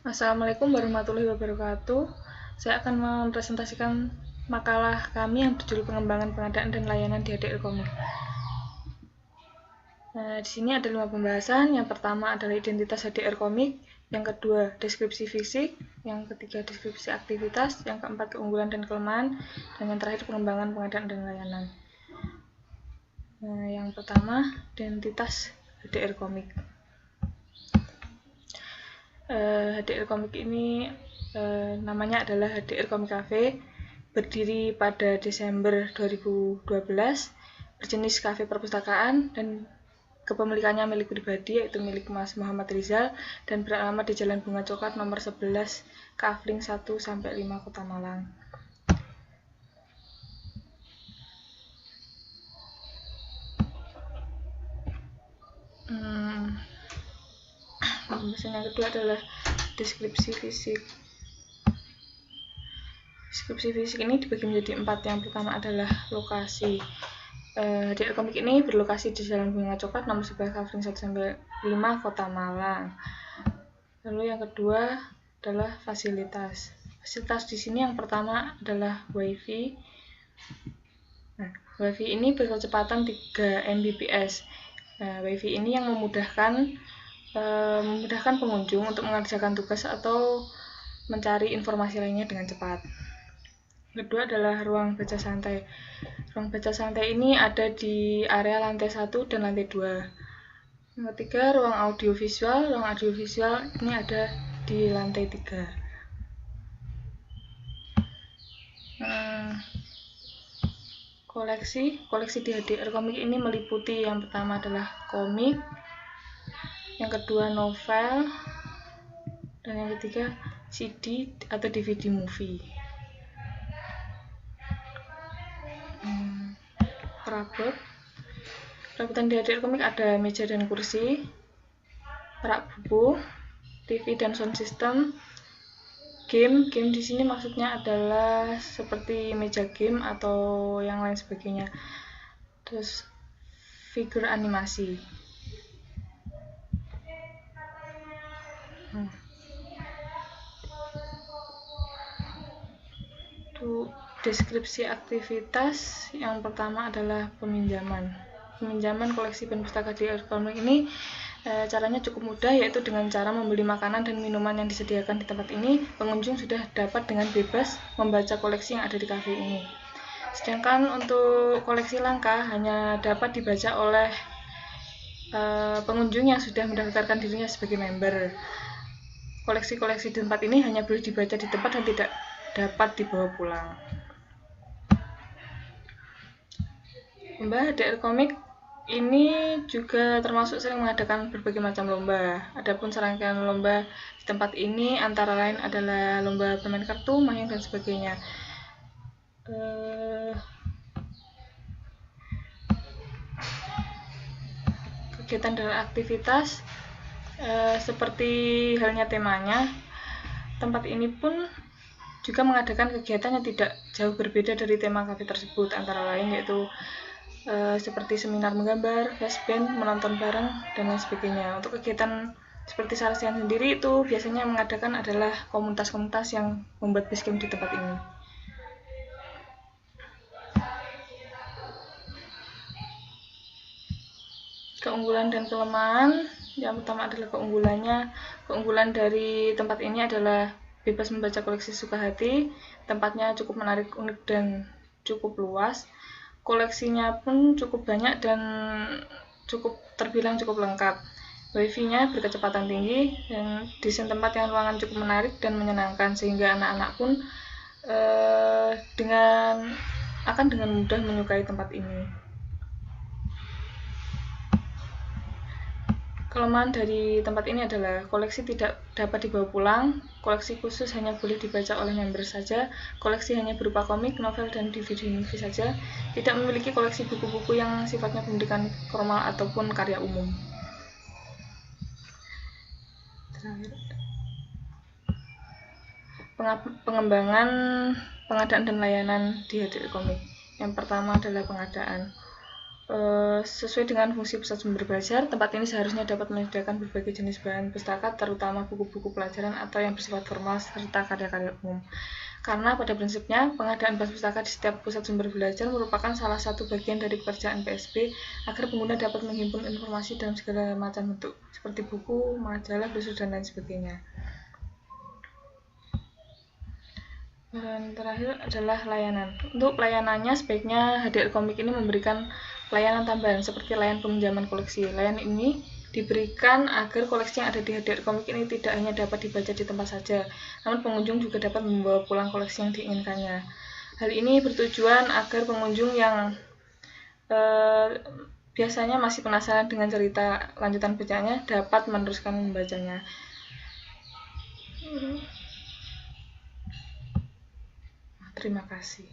Assalamualaikum warahmatullahi wabarakatuh. Saya akan mempresentasikan makalah kami yang berjudul Pengembangan Pengadaan dan Layanan di HDR Komik. Di sini ada 5 pembahasan. Yang pertama adalah identitas HDR Komik, yang kedua deskripsi fisik, yang ketiga deskripsi aktivitas, yang keempat keunggulan dan kelemahan, dan yang terakhir pengembangan pengadaan dan layanan. Yang pertama identitas HDR Komik. HDR Komik ini namanya adalah HDR Komik Cafe, berdiri pada Desember 2012, berjenis kafe perpustakaan dan kepemilikannya milik pribadi, yaitu milik Mas Muhammad Rizal, dan beralamat di Jalan Bunga Coklat nomor 11, Kafling 1-5, Kota Malang. Pembahasan yang kedua adalah deskripsi fisik. Deskripsi fisik ini dibagi menjadi 4. Yang pertama adalah lokasi. HDR Komik ini berlokasi di Jalan Bunga Coklat nomor 11 Kafling 1-5 Kota Malang. Lalu yang kedua adalah fasilitas. Fasilitas di sini yang pertama adalah WiFi. WiFi ini berkecepatan 3 Mbps. WiFi ini yang memudahkan pengunjung untuk mengerjakan tugas atau mencari informasi lainnya dengan cepat. Kedua adalah ruang baca santai. Ruang baca santai ini ada di area lantai 1 dan lantai 2. Yang ketiga, ruang audiovisual. Ruang audiovisual ini ada di lantai 3. Koleksi di HDR Komik ini meliputi yang pertama adalah komik, yang kedua novel, dan yang ketiga CD atau DVD movie. Perabotan di HDR Komik ada meja dan kursi, rak buku, TV dan sound system, game di sini maksudnya adalah seperti meja game atau yang lain sebagainya. Terus figur animasi. Deskripsi aktivitas yang pertama adalah peminjaman koleksi dan pustaka di HDR Komik ini. Caranya cukup mudah, yaitu dengan cara membeli makanan dan minuman yang disediakan di tempat ini, pengunjung sudah dapat dengan bebas membaca koleksi yang ada di kafe ini. Sedangkan untuk koleksi langka hanya dapat dibaca oleh pengunjung yang sudah mendaftarkan dirinya sebagai member. Koleksi-koleksi di tempat ini hanya boleh dibaca di tempat dan tidak dapat dibawa pulang. Lomba HDR Komik ini juga termasuk sering mengadakan berbagai macam lomba. Adapun serangkaian lomba di tempat ini antara lain adalah lomba permain kartu, mayang, dan sebagainya. Kegiatan dan aktivitas seperti halnya temanya, tempat ini pun juga mengadakan kegiatan yang tidak jauh berbeda dari tema kafe tersebut, antara lain yaitu seperti seminar menggambar, flash band, menonton bareng, dan lain sebagainya. Untuk kegiatan seperti Sarasian sendiri itu biasanya mengadakan adalah komunitas-komunitas yang membuat basecamp di tempat ini. Keunggulan dan kelemahan. Yang pertama adalah keunggulan dari tempat ini adalah bebas membaca koleksi suka hati. Tempatnya cukup menarik, unik, dan cukup luas. Koleksinya pun cukup banyak dan terbilang cukup lengkap. Wifi-nya berkecepatan tinggi dan desain tempat yang ruangan cukup menarik dan menyenangkan, sehingga anak-anak pun dengan mudah menyukai tempat ini. Kelemahan dari tempat ini adalah koleksi tidak dapat dibawa pulang, koleksi khusus hanya boleh dibaca oleh member saja, koleksi hanya berupa komik, novel, dan DVD movie saja, tidak memiliki koleksi buku-buku yang sifatnya pendidikan formal ataupun karya umum. Pengembangan pengadaan dan layanan di HDR Komik. Yang pertama adalah pengadaan. Sesuai dengan fungsi pusat sumber belajar, tempat ini seharusnya dapat menyediakan berbagai jenis bahan pustaka, terutama buku-buku pelajaran atau yang bersifat formal, serta karya-karya umum. Karena pada prinsipnya, pengadaan bahan pustaka di setiap pusat sumber belajar merupakan salah satu bagian dari pekerjaan PSB agar pengguna dapat menghimpun informasi dalam segala macam bentuk, seperti buku, majalah, brosur, dan lain sebagainya. Dan terakhir adalah layanan. Untuk pelayanannya, sebaiknya HDR Komik ini memberikan layanan tambahan seperti layanan peminjaman koleksi. Layanan ini diberikan agar koleksi yang ada di HDR Komik ini tidak hanya dapat dibaca di tempat saja, namun pengunjung juga dapat membawa pulang koleksi yang diinginkannya. Hal ini bertujuan agar pengunjung yang biasanya masih penasaran dengan cerita lanjutan bacaannya dapat meneruskan membacanya. Terima kasih.